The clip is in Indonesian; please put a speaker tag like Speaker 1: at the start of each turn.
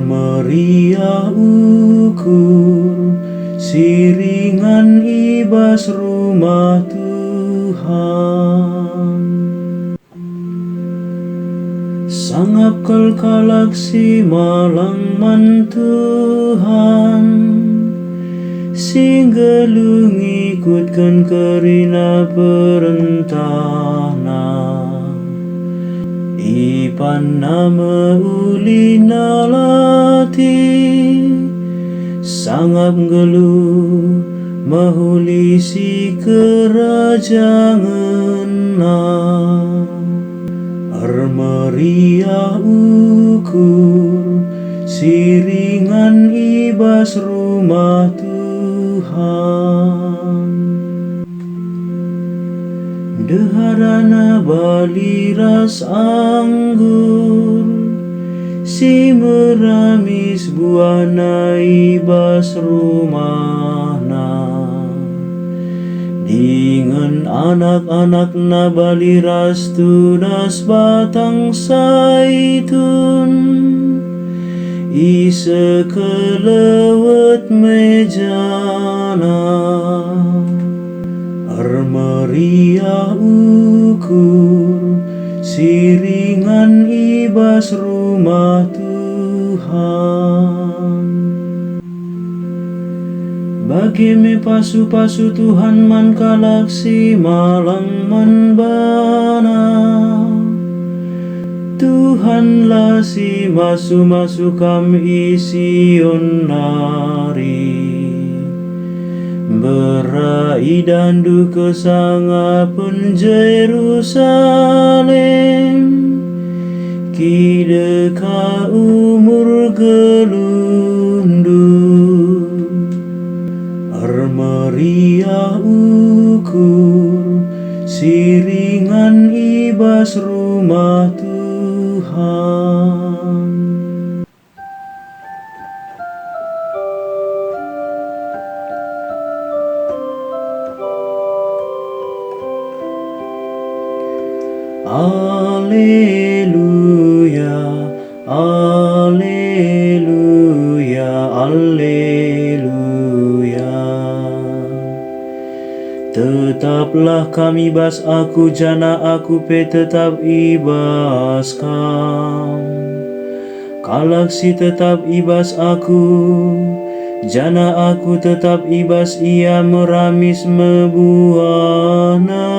Speaker 1: Meriah ukur siringan ibas rumah Tuhan. Sangap kalak malang man Tuhan, singgelung ikutkan kerina perintahna. Ipan nama uli nalati, sangap gelu mahuli si kerajaan na. Meriah ukur siringan ibas rumah Tuhan. Deharana baliras anggur, si meramis buana ibas rumahna. Dengan anak-anak na baliras tunas batang saitun, isa kelewet mejana. Meriah ukur siringan ibas rumah Tuhan. Bagi me pasu-pasu Tuhan man kalaksi malang man bana. Tuhanlah si masu-masu kam ision nari. Berai dandu kesangapun Jerusalem, kideka umur gelundu. Meriah ukur siringan ibas rumah Tuhan. Alleluia, alleluia, alleluia. Tetaplah kami ibas aku, jana aku pe tetap ibas kam. Kalaksi tetap ibas aku, jana aku tetap ibas ia meramis mebuana.